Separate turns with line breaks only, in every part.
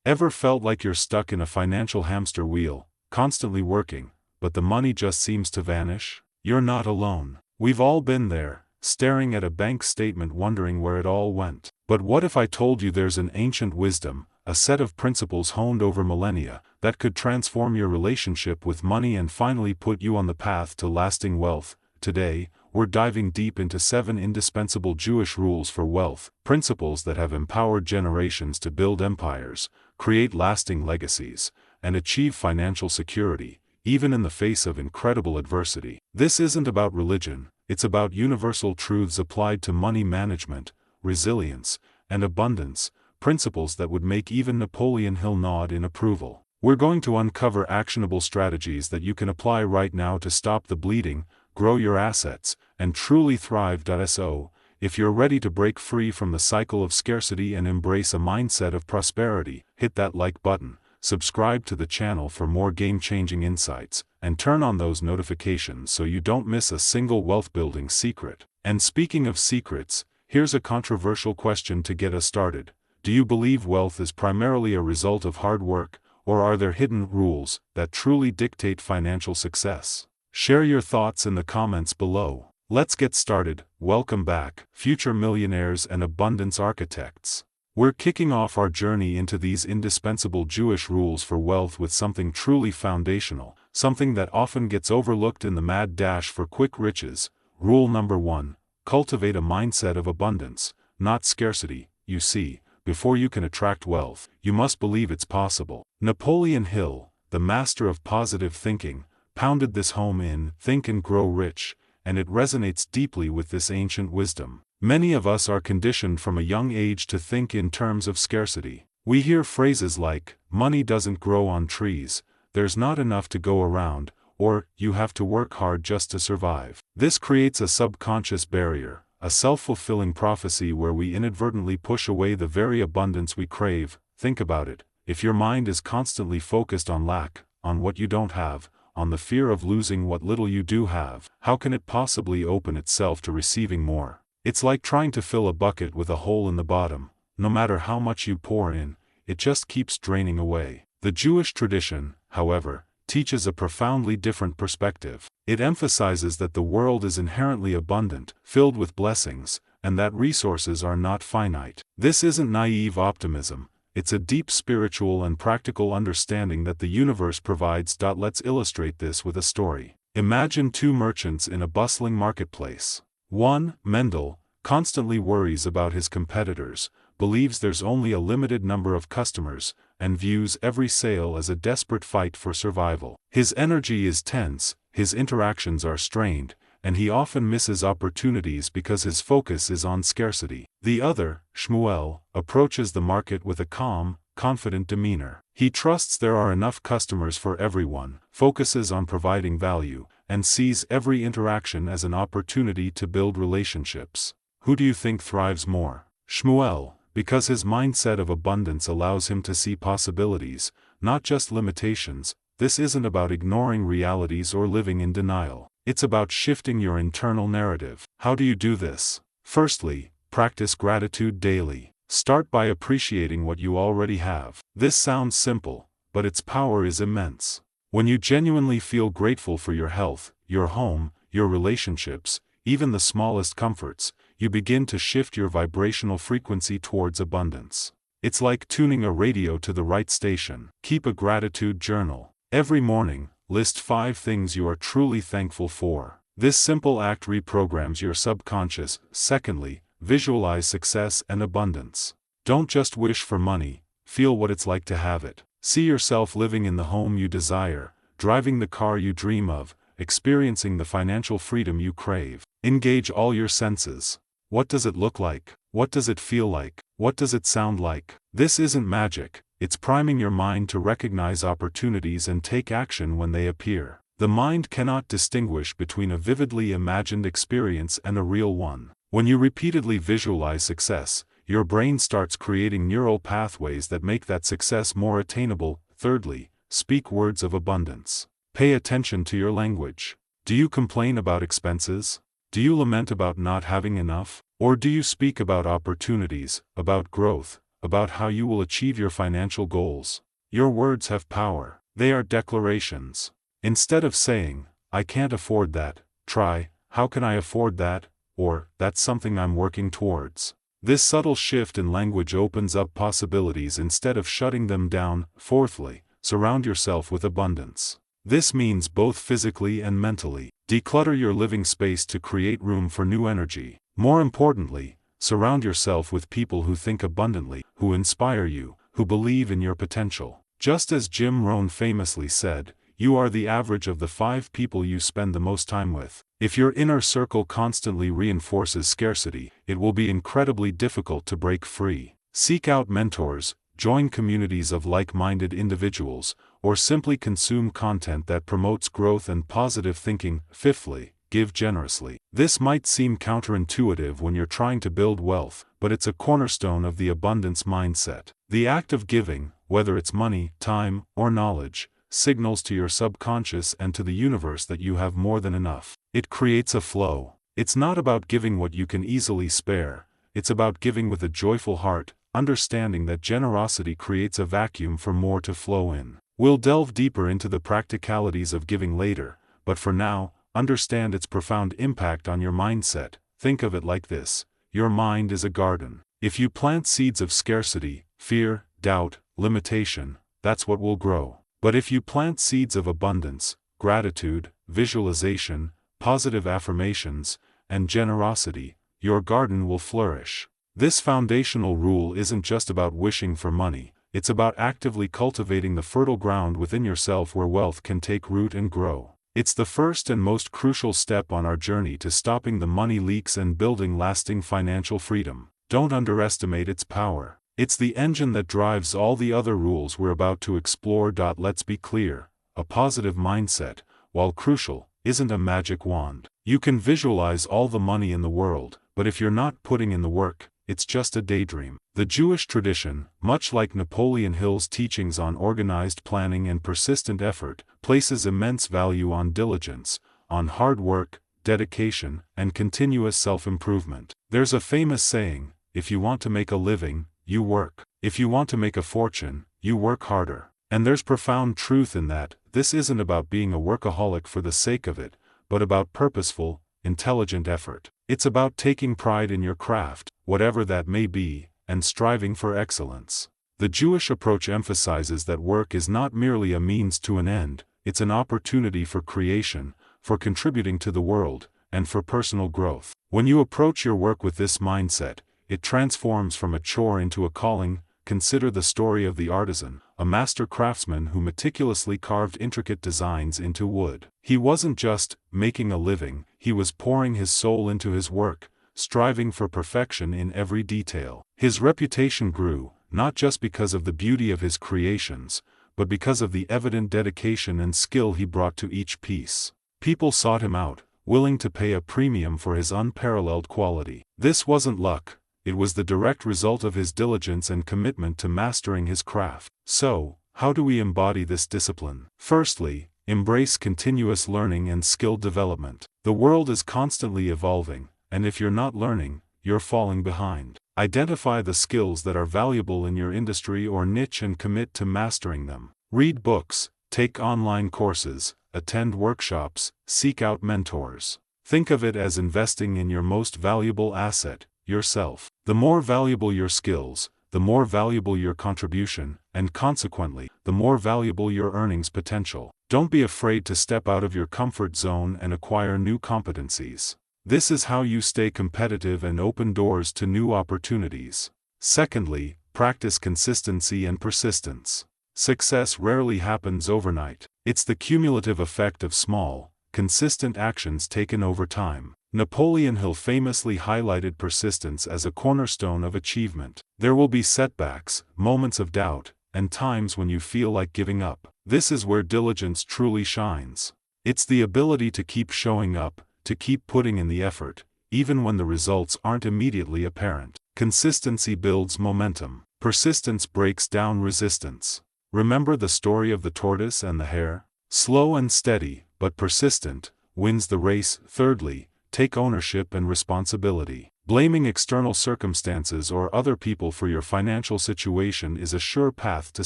Ever felt like you're stuck in a financial hamster wheel, constantly working, but the money just seems to vanish? You're not alone. We've all been there, staring at a bank statement wondering where it all went. But what if I told you there's an ancient wisdom, a set of principles honed over millennia, that could transform your relationship with money and finally put you on the path to lasting wealth? Today, we're diving deep into 7 indispensable Jewish rules for wealth, principles that have empowered generations to build empires, create lasting legacies, and achieve financial security, even in the face of incredible adversity. This isn't about religion, it's about universal truths applied to money management, resilience, and abundance, principles that would make even Napoleon Hill nod in approval. We're going to uncover actionable strategies that you can apply right now to stop the bleeding, grow your assets, and truly thrive. So, if you're ready to break free from the cycle of scarcity and embrace a mindset of prosperity, hit that like button, subscribe to the channel for more game-changing insights, and turn on those notifications so you don't miss a single wealth-building secret. And speaking of secrets, here's a controversial question to get us started. Do you believe wealth is primarily a result of hard work, or are there hidden rules that truly dictate financial success? Share your thoughts in the comments below. Let's get started. Welcome back, future millionaires and abundance architects. We're kicking off our journey into these indispensable Jewish rules for wealth with something truly foundational, something that often gets overlooked in the mad dash for quick riches. Rule number 1: cultivate a mindset of abundance, not scarcity. You see, before you can attract wealth, you must believe it's possible. Napoleon Hill, the master of positive thinking, pounded this home in Think and Grow Rich, and it resonates deeply with this ancient wisdom. Many of us are conditioned from a young age to think in terms of scarcity. We hear phrases like, money doesn't grow on trees, there's not enough to go around, or, you have to work hard just to survive. This creates a subconscious barrier, a self-fulfilling prophecy where we inadvertently push away the very abundance we crave. Think about it. If your mind is constantly focused on lack, on what you don't have, on the fear of losing what little you do have, how can it possibly open itself to receiving more? It's like trying to fill a bucket with a hole in the bottom. No matter how much you pour in, it just keeps draining away. The Jewish tradition, however, teaches a profoundly different perspective. It emphasizes that the world is inherently abundant, filled with blessings, and that resources are not finite. This isn't naive optimism. It's a deep spiritual and practical understanding that the universe provides. Let's illustrate this with a story. Imagine 2 merchants in a bustling marketplace. One, Mendel, constantly worries about his competitors, believes there's only a limited number of customers, and views every sale as a desperate fight for survival. His energy is tense, his interactions are strained, and he often misses opportunities because his focus is on scarcity. The other, Shmuel, approaches the market with a calm, confident demeanor. He trusts there are enough customers for everyone, focuses on providing value, and sees every interaction as an opportunity to build relationships. Who do you think thrives more? Shmuel, because his mindset of abundance allows him to see possibilities, not just limitations. This isn't about ignoring realities or living in denial. It's about shifting your internal narrative. How do you do this? Firstly, practice gratitude daily. Start by appreciating what you already have. This sounds simple, but its power is immense. When you genuinely feel grateful for your health, your home, your relationships, even the smallest comforts, you begin to shift your vibrational frequency towards abundance. It's like tuning a radio to the right station. Keep a gratitude journal. Every morning, list 5 things you are truly thankful for. This simple act reprograms your subconscious. Secondly, visualize success and abundance. Don't just wish for money, feel what it's like to have it. See yourself living in the home you desire, driving the car you dream of, experiencing the financial freedom you crave. Engage all your senses. What does it look like? What does it feel like? What does it sound like? This isn't magic, it's priming your mind to recognize opportunities and take action when they appear. The mind cannot distinguish between a vividly imagined experience and a real one. When you repeatedly visualize success, your brain starts creating neural pathways that make that success more attainable. Thirdly, speak words of abundance. Pay attention to your language. Do you complain about expenses? Do you lament about not having enough? Or do you speak about opportunities, about growth, about how you will achieve your financial goals. Your words have power. They are declarations. Instead of saying, "I can't afford that," try, "How can I afford that?" or "That's something I'm working towards." This subtle shift in language opens up possibilities instead of shutting them down. Fourthly, surround yourself with abundance. This means both physically and mentally. Declutter your living space to create room for new energy. More importantly, surround yourself with people who think abundantly, who inspire you, who believe in your potential. Just as Jim Rohn famously said, "You are the average of the 5 people you spend the most time with." If your inner circle constantly reinforces scarcity, it will be incredibly difficult to break free. Seek out mentors, join communities of like-minded individuals, or simply consume content that promotes growth and positive thinking. Fifthly, give generously. This might seem counterintuitive when you're trying to build wealth, but it's a cornerstone of the abundance mindset. The act of giving, whether it's money, time, or knowledge, signals to your subconscious and to the universe that you have more than enough. It creates a flow. It's not about giving what you can easily spare, it's about giving with a joyful heart, understanding that generosity creates a vacuum for more to flow in. We'll delve deeper into the practicalities of giving later, but for now, understand its profound impact on your mindset. Think of it like this: your mind is a garden. If you plant seeds of scarcity, fear, doubt, limitation, that's what will grow. But if you plant seeds of abundance, gratitude, visualization, positive affirmations, and generosity, your garden will flourish. This foundational rule isn't just about wishing for money, it's about actively cultivating the fertile ground within yourself where wealth can take root and grow. It's the first and most crucial step on our journey to stopping the money leaks and building lasting financial freedom. Don't underestimate its power. It's the engine that drives all the other rules we're about to explore. Let's be clear, a positive mindset, while crucial, isn't a magic wand. You can visualize all the money in the world, but if you're not putting in the work, it's just a daydream. The Jewish tradition, much like Napoleon Hill's teachings on organized planning and persistent effort, places immense value on diligence, on hard work, dedication, and continuous self-improvement. There's a famous saying, "If you want to make a living, you work. If you want to make a fortune, you work harder." And there's profound truth in that. This isn't about being a workaholic for the sake of it, but about purposeful, intelligent effort. It's about taking pride in your craft, whatever that may be, and striving for excellence. The Jewish approach emphasizes that work is not merely a means to an end, it's an opportunity for creation, for contributing to the world, and for personal growth. When you approach your work with this mindset, it transforms from a chore into a calling. Consider the story of the artisan, a master craftsman who meticulously carved intricate designs into wood. He wasn't just making a living, he was pouring his soul into his work, striving for perfection in every detail. His reputation grew, not just because of the beauty of his creations, but because of the evident dedication and skill he brought to each piece. People sought him out, willing to pay a premium for his unparalleled quality. This wasn't luck. It was the direct result of his diligence and commitment to mastering his craft. So, how do we embody this discipline? Firstly, embrace continuous learning and skill development. The world is constantly evolving, and if you're not learning, you're falling behind. Identify the skills that are valuable in your industry or niche and commit to mastering them. Read books, take online courses, attend workshops, seek out mentors. Think of it as investing in your most valuable asset, yourself. The more valuable your skills, the more valuable your contribution, and consequently, the more valuable your earnings potential. Don't be afraid to step out of your comfort zone and acquire new competencies. This is how you stay competitive and open doors to new opportunities. Secondly, practice consistency and persistence. Success rarely happens overnight. It's the cumulative effect of small, consistent actions taken over time. Napoleon Hill famously highlighted persistence as a cornerstone of achievement. There will be setbacks, moments of doubt, and times when you feel like giving up. This is where diligence truly shines. It's the ability to keep showing up, to keep putting in the effort, even when the results aren't immediately apparent. Consistency builds momentum. Persistence breaks down resistance. Remember the story of the tortoise and the hare? Slow and steady, but persistent, wins the race. Thirdly, take ownership and responsibility. Blaming external circumstances or other people for your financial situation is a sure path to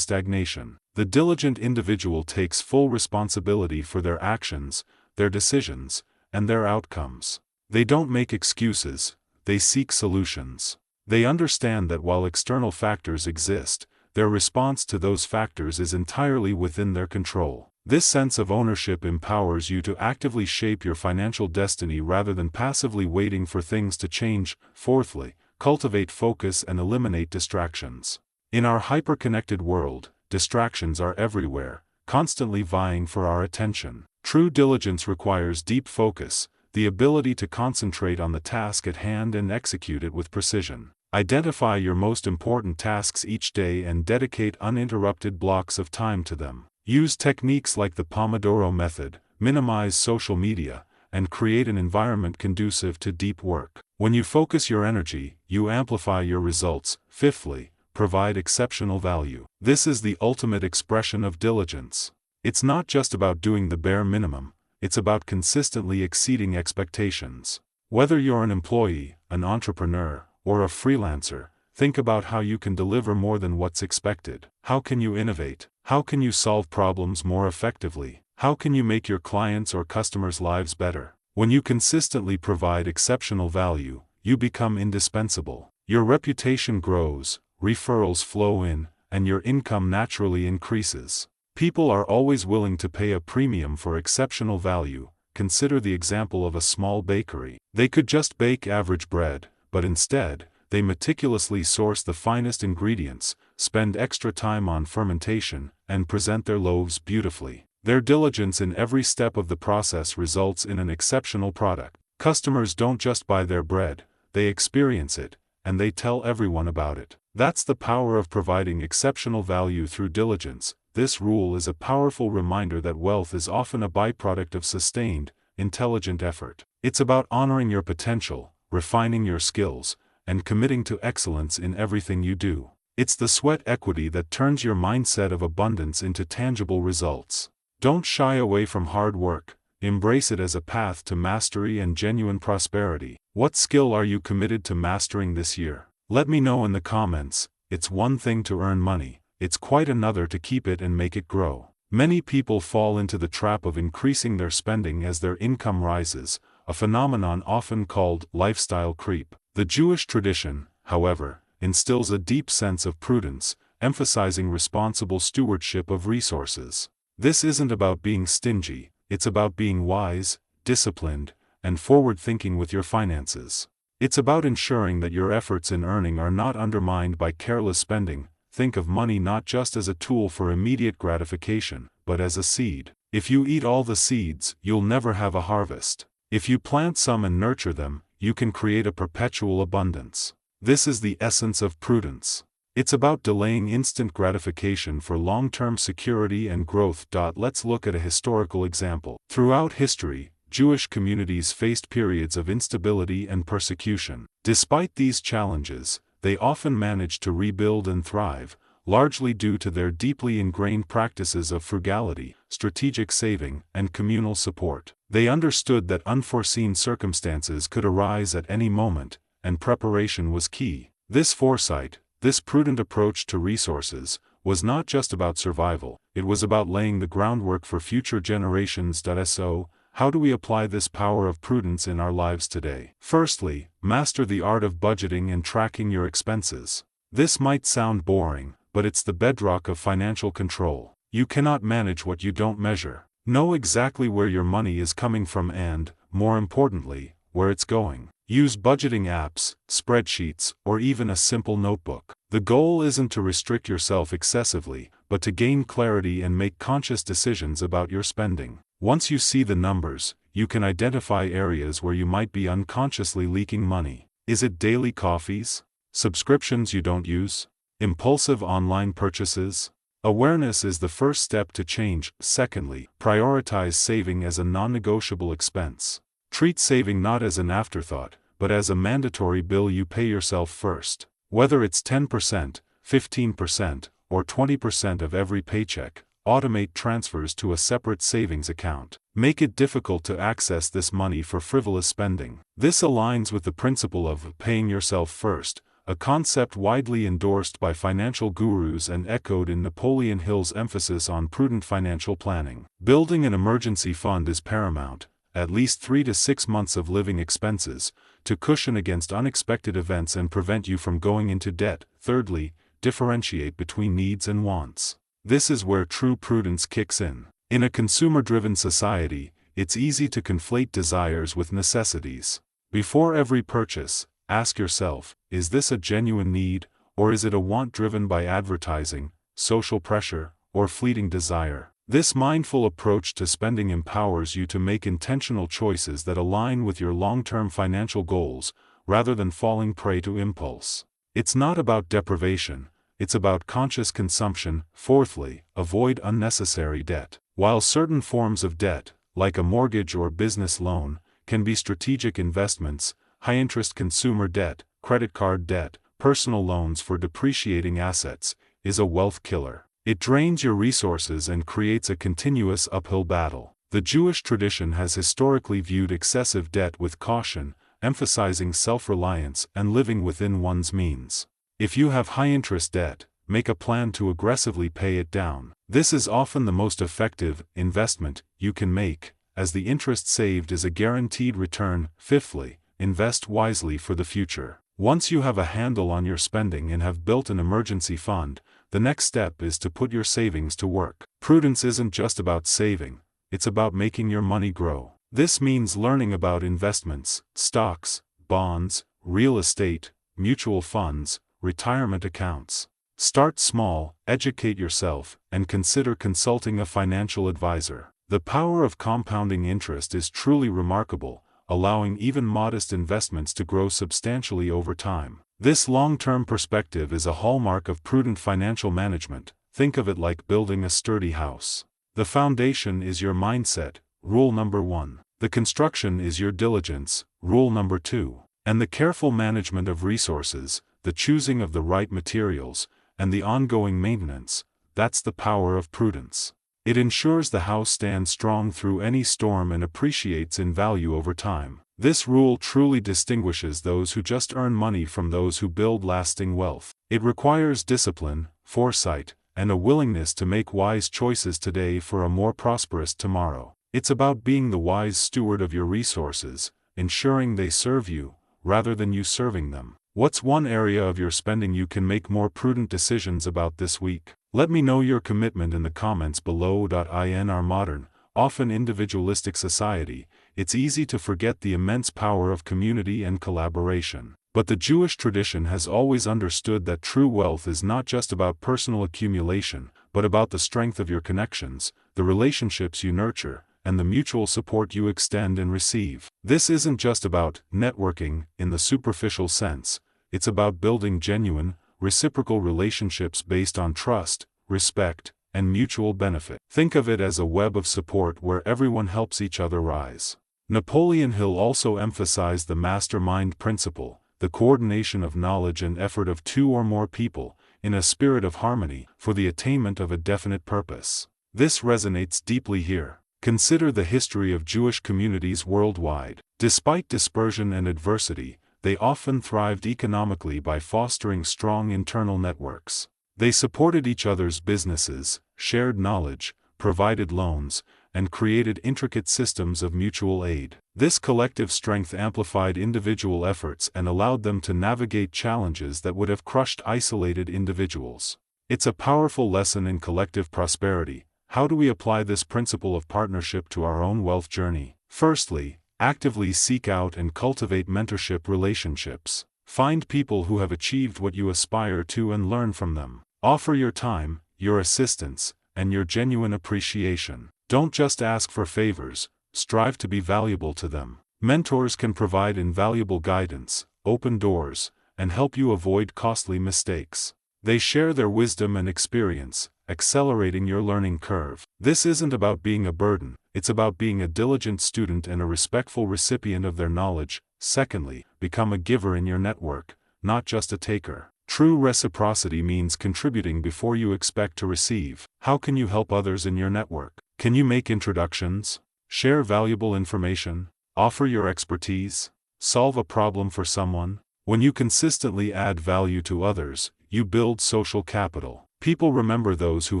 stagnation. The diligent individual takes full responsibility for their actions, their decisions, and their outcomes. They don't make excuses, they seek solutions. They understand that while external factors exist, their response to those factors is entirely within their control. This sense of ownership empowers you to actively shape your financial destiny rather than passively waiting for things to change. Fourthly, cultivate focus and eliminate distractions. In our hyper-connected world, distractions are everywhere, constantly vying for our attention. True diligence requires deep focus, the ability to concentrate on the task at hand and execute it with precision. Identify your most important tasks each day and dedicate uninterrupted blocks of time to them. Use techniques like the Pomodoro method, minimize social media, and create an environment conducive to deep work. When you focus your energy, you amplify your results. Fifthly, provide exceptional value. This is the ultimate expression of diligence. It's not just about doing the bare minimum, it's about consistently exceeding expectations. Whether you're an employee, an entrepreneur, or a freelancer, think about how you can deliver more than what's expected. How can you innovate? How can you solve problems more effectively? How can you make your clients' or customers' lives better? When you consistently provide exceptional value, you become indispensable. Your reputation grows, referrals flow in, and your income naturally increases. People are always willing to pay a premium for exceptional value. Consider the example of a small bakery. They could just bake average bread, but instead, they meticulously source the finest ingredients, spend extra time on fermentation, and present their loaves beautifully. Their diligence in every step of the process results in an exceptional product. Customers don't just buy their bread, they experience it, and they tell everyone about it. That's the power of providing exceptional value through diligence. This rule is a powerful reminder that wealth is often a byproduct of sustained, intelligent effort. It's about honoring your potential, refining your skills, and committing to excellence in everything you do. It's the sweat equity that turns your mindset of abundance into tangible results. Don't shy away from hard work, embrace it as a path to mastery and genuine prosperity. What skill are you committed to mastering this year? Let me know in the comments. It's one thing to earn money, it's quite another to keep it and make it grow. Many people fall into the trap of increasing their spending as their income rises, a phenomenon often called lifestyle creep. The Jewish tradition, however, instills a deep sense of prudence, emphasizing responsible stewardship of resources. This isn't about being stingy, it's about being wise, disciplined, and forward-thinking with your finances. It's about ensuring that your efforts in earning are not undermined by careless spending. Think of money not just as a tool for immediate gratification, but as a seed. If you eat all the seeds, you'll never have a harvest. If you plant some and nurture them, you can create a perpetual abundance. This is the essence of prudence. It's about delaying instant gratification for long-term security and growth. Let's look at a historical example. Throughout history, Jewish communities faced periods of instability and persecution. Despite these challenges, they often managed to rebuild and thrive, largely due to their deeply ingrained practices of frugality, strategic saving, and communal support. They understood that unforeseen circumstances could arise at any moment, and preparation was key. This foresight, this prudent approach to resources, was not just about survival, it was about laying the groundwork for future generations. So, how do we apply this power of prudence in our lives today? Firstly, master the art of budgeting and tracking your expenses. This might sound boring, but it's the bedrock of financial control. You cannot manage what you don't measure. Know exactly where your money is coming from and, more importantly, where it's going. Use budgeting apps, spreadsheets, or even a simple notebook. The goal isn't to restrict yourself excessively, but to gain clarity and make conscious decisions about your spending. Once you see the numbers, you can identify areas where you might be unconsciously leaking money. Is it daily coffees? Subscriptions you don't use? Impulsive online purchases? Awareness is the first step to change. Secondly, prioritize saving as a non-negotiable expense. Treat saving not as an afterthought, but as a mandatory bill you pay yourself first. Whether it's 10%, 15%, or 20% of every paycheck, automate transfers to a separate savings account. Make it difficult to access this money for frivolous spending. This aligns with the principle of paying yourself first, a concept widely endorsed by financial gurus and echoed in Napoleon Hill's emphasis on prudent financial planning. Building an emergency fund is paramount, at least 3 to 6 months of living expenses, to cushion against unexpected events and prevent you from going into debt. Thirdly, differentiate between needs and wants. This is where true prudence kicks in. In a consumer-driven society, it's easy to conflate desires with necessities. Before every purchase, ask yourself, is this a genuine need, or is it a want driven by advertising, social pressure, or fleeting desire? This mindful approach to spending empowers you to make intentional choices that align with your long-term financial goals, rather than falling prey to impulse. It's not about deprivation, it's about conscious consumption. Fourthly, avoid unnecessary debt. While certain forms of debt, like a mortgage or business loan, can be strategic investments, high-interest consumer debt, credit card debt, personal loans for depreciating assets, is a wealth killer. It drains your resources and creates a continuous uphill battle. The Jewish tradition has historically viewed excessive debt with caution, emphasizing self-reliance and living within one's means. If you have high-interest debt, make a plan to aggressively pay it down. This is often the most effective investment you can make, as the interest saved is a guaranteed return. Fifthly, invest wisely for the future. Once you have a handle on your spending and have built an emergency fund, the next step is to put your savings to work. Prudence isn't just about saving, it's about making your money grow. This means learning about investments, stocks, bonds, real estate, mutual funds, retirement accounts. Start small, educate yourself, and consider consulting a financial advisor. The power of compounding interest is truly remarkable, allowing even modest investments to grow substantially over time. This long-term perspective is a hallmark of prudent financial management. Think of it like building a sturdy house. The foundation is your mindset, rule number 1. The construction is your diligence, rule number 2. And the careful management of resources, the choosing of the right materials, and the ongoing maintenance, that's the power of prudence. It ensures the house stands strong through any storm and appreciates in value over time. This rule truly distinguishes those who just earn money from those who build lasting wealth. It requires discipline, foresight, and a willingness to make wise choices today for a more prosperous tomorrow. It's about being the wise steward of your resources, ensuring they serve you, rather than you serving them. What's one area of your spending you can make more prudent decisions about this week? Let me know your commitment in the comments below. In our modern, often individualistic society, it's easy to forget the immense power of community and collaboration. But the Jewish tradition has always understood that true wealth is not just about personal accumulation, but about the strength of your connections, the relationships you nurture, and the mutual support you extend and receive. This isn't just about networking in the superficial sense, it's about building genuine, reciprocal relationships based on trust, respect, and mutual benefit. Think of it as a web of support where everyone helps each other rise. Napoleon Hill also emphasized the mastermind principle, the coordination of knowledge and effort of 2 or more people, in a spirit of harmony, for the attainment of a definite purpose. This resonates deeply here. Consider the history of Jewish communities worldwide. Despite dispersion and adversity, they often thrived economically by fostering strong internal networks. They supported each other's businesses, shared knowledge, provided loans, and created intricate systems of mutual aid. This collective strength amplified individual efforts and allowed them to navigate challenges that would have crushed isolated individuals. It's a powerful lesson in collective prosperity. How do we apply this principle of partnership to our own wealth journey? Firstly, actively seek out and cultivate mentorship relationships. Find people who have achieved what you aspire to and learn from them. Offer your time, your assistance, and your genuine appreciation. Don't just ask for favors, strive to be valuable to them. Mentors can provide invaluable guidance, open doors, and help you avoid costly mistakes. They share their wisdom and experience, accelerating your learning curve. This isn't about being a burden, it's about being a diligent student and a respectful recipient of their knowledge. Secondly, become a giver in your network, not just a taker. True reciprocity means contributing before you expect to receive. How can you help others in your network? Can you make introductions? Share valuable information? Offer your expertise? Solve a problem for someone? When you consistently add value to others, you build social capital. People remember those who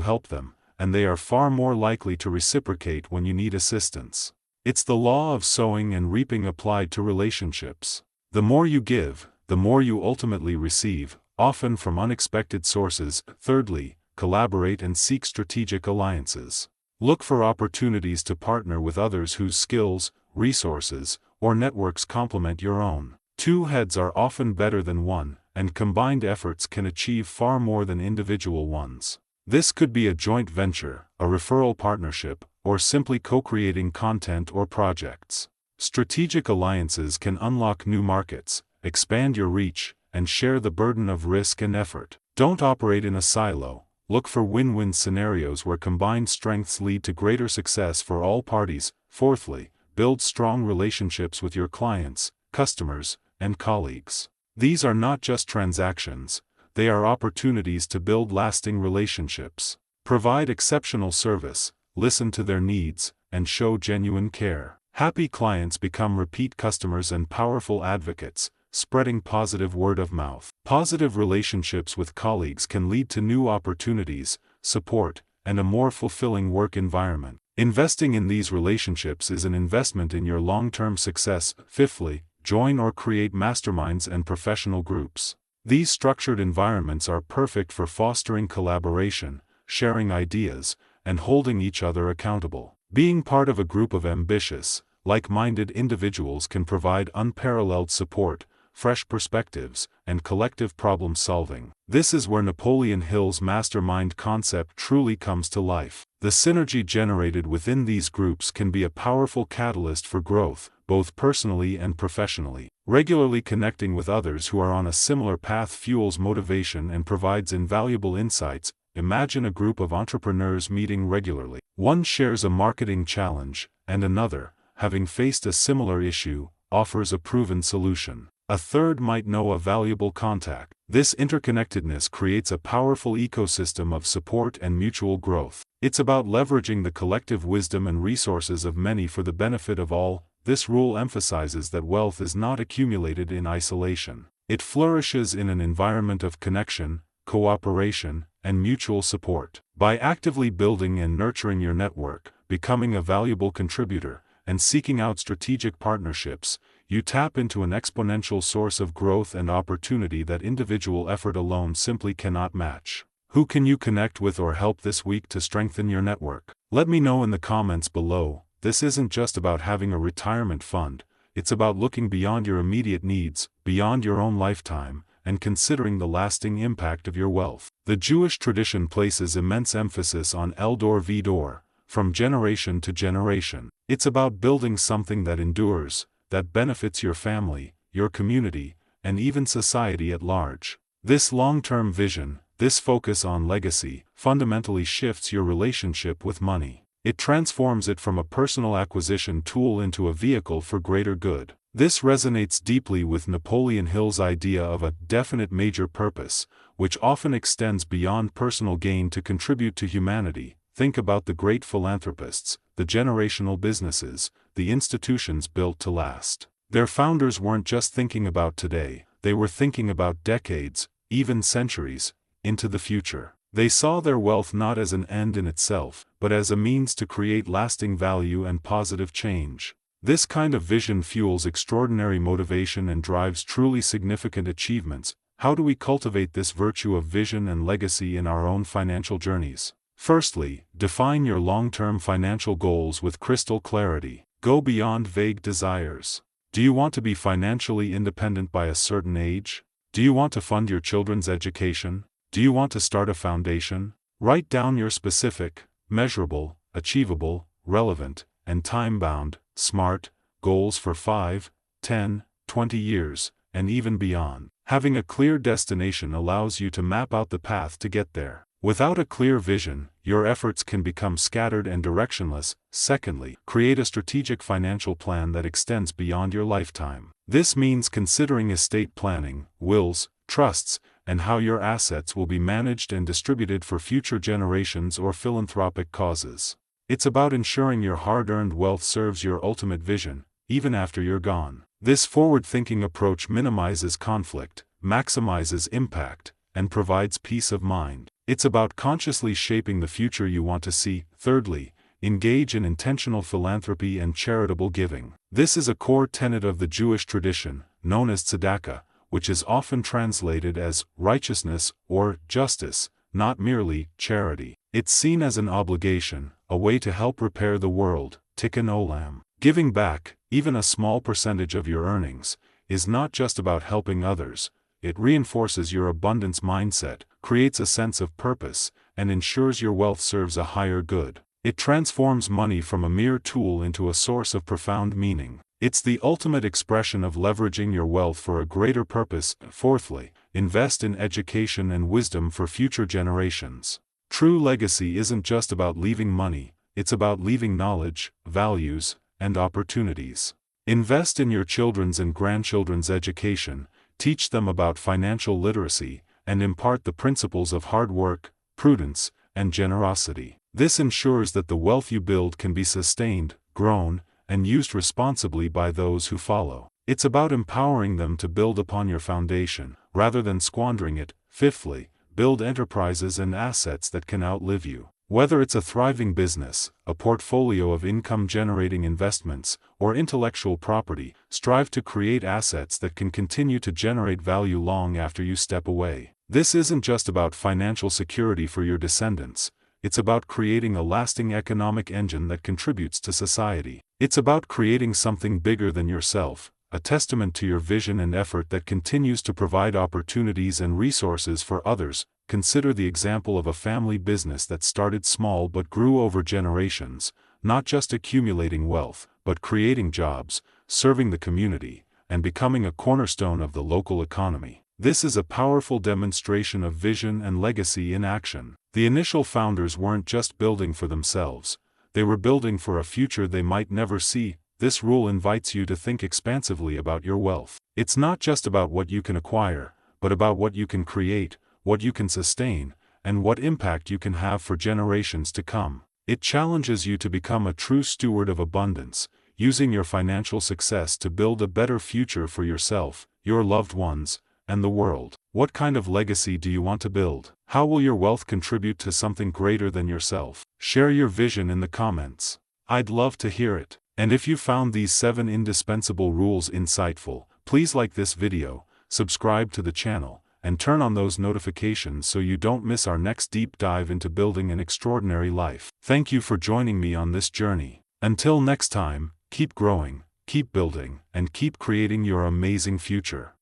help them, and they are far more likely to reciprocate when you need assistance. It's the law of sowing and reaping applied to relationships. The more you give, the more you ultimately receive, often from unexpected sources. Thirdly, collaborate and seek strategic alliances. Look for opportunities to partner with others whose skills, resources, or networks complement your own. Two heads are often better than one, and combined efforts can achieve far more than individual ones. This could be a joint venture, a referral partnership, or simply co-creating content or projects. Strategic alliances can unlock new markets, expand your reach, and share the burden of risk and effort. Don't operate in a silo. Look for win-win scenarios where combined strengths lead to greater success for all parties. Fourthly, build strong relationships with your clients, customers, and colleagues. These are not just transactions, they are opportunities to build lasting relationships. Provide exceptional service, listen to their needs, and show genuine care. Happy clients become repeat customers and powerful advocates, spreading positive word of mouth. Positive relationships with colleagues can lead to new opportunities, support, and a more fulfilling work environment. Investing in these relationships is an investment in your long-term success. Fifthly, join or create masterminds and professional groups. These structured environments are perfect for fostering collaboration, sharing ideas, and holding each other accountable. Being part of a group of ambitious, like-minded individuals can provide unparalleled support, fresh perspectives, and collective problem-solving. This is where Napoleon Hill's mastermind concept truly comes to life. The synergy generated within these groups can be a powerful catalyst for growth, both personally and professionally. Regularly connecting with others who are on a similar path fuels motivation and provides invaluable insights. Imagine a group of entrepreneurs meeting regularly. One shares a marketing challenge, and another, having faced a similar issue, offers a proven solution. A third might know a valuable contact. This interconnectedness creates a powerful ecosystem of support and mutual growth. It's about leveraging the collective wisdom and resources of many for the benefit of all. This rule emphasizes that wealth is not accumulated in isolation. It flourishes in an environment of connection, cooperation, and mutual support. By actively building and nurturing your network, becoming a valuable contributor, and seeking out strategic partnerships, you tap into an exponential source of growth and opportunity that individual effort alone simply cannot match. Who can you connect with or help this week to strengthen your network? Let me know in the comments below. This isn't just about having a retirement fund, it's about looking beyond your immediate needs, beyond your own lifetime, and considering the lasting impact of your wealth. The Jewish tradition places immense emphasis on el dor v'dor, from generation to generation. It's about building something that endures, that benefits your family, your community, and even society at large. This long-term vision, this focus on legacy, fundamentally shifts your relationship with money. It transforms it from a personal acquisition tool into a vehicle for greater good. This resonates deeply with Napoleon Hill's idea of a definite major purpose, which often extends beyond personal gain to contribute to humanity. Think about the great philanthropists, the generational businesses, the institutions built to last. Their founders weren't just thinking about today, they were thinking about decades, even centuries, into the future. They saw their wealth not as an end in itself, but as a means to create lasting value and positive change. This kind of vision fuels extraordinary motivation and drives truly significant achievements. How do we cultivate this virtue of vision and legacy in our own financial journeys? Firstly, define your long-term financial goals with crystal clarity. Go beyond vague desires. Do you want to be financially independent by a certain age? Do you want to fund your children's education? Do you want to start a foundation? Write down your specific, measurable, achievable, relevant, and time-bound, SMART, goals for 5, 10, 20 years, and even beyond. Having a clear destination allows you to map out the path to get there. Without a clear vision, your efforts can become scattered and directionless. Secondly, create a strategic financial plan that extends beyond your lifetime. This means considering estate planning, wills, trusts, and how your assets will be managed and distributed for future generations or philanthropic causes. It's about ensuring your hard-earned wealth serves your ultimate vision, even after you're gone. This forward-thinking approach minimizes conflict, maximizes impact, and provides peace of mind. It's about consciously shaping the future you want to see. Thirdly, engage in intentional philanthropy and charitable giving. This is a core tenet of the Jewish tradition, known as tzedakah, which is often translated as righteousness or justice, not merely charity. It's seen as an obligation, a way to help repair the world, tikkun olam. Giving back, even a small percentage of your earnings, is not just about helping others. It reinforces your abundance mindset, creates a sense of purpose, and ensures your wealth serves a higher good. It transforms money from a mere tool into a source of profound meaning. It's the ultimate expression of leveraging your wealth for a greater purpose. Fourthly, invest in education and wisdom for future generations. True legacy isn't just about leaving money, it's about leaving knowledge, values, and opportunities. Invest in your children's and grandchildren's education, teach them about financial literacy, and impart the principles of hard work, prudence, and generosity. This ensures that the wealth you build can be sustained, grown, and used responsibly by those who follow. It's about empowering them to build upon your foundation, rather than squandering it. Fifthly, build enterprises and assets that can outlive you. Whether it's a thriving business, a portfolio of income-generating investments, or intellectual property, strive to create assets that can continue to generate value long after you step away. This isn't just about financial security for your descendants. It's about creating a lasting economic engine that contributes to society. It's about creating something bigger than yourself, a testament to your vision and effort that continues to provide opportunities and resources for others. Consider the example of a family business that started small but grew over generations, not just accumulating wealth, but creating jobs, serving the community, and becoming a cornerstone of the local economy. This is a powerful demonstration of vision and legacy in action. The initial founders weren't just building for themselves, they were building for a future they might never see. This rule invites you to think expansively about your wealth. It's not just about what you can acquire, but about what you can create, what you can sustain, and what impact you can have for generations to come. It challenges you to become a true steward of abundance, using your financial success to build a better future for yourself, your loved ones, and the world. What kind of legacy do you want to build? How will your wealth contribute to something greater than yourself? Share your vision in the comments. I'd love to hear it. And if you found these 7 indispensable rules insightful, please like this video, subscribe to the channel, and turn on those notifications so you don't miss our next deep dive into building an extraordinary life. Thank you for joining me on this journey. Until next time, keep growing, keep building, and keep creating your amazing future.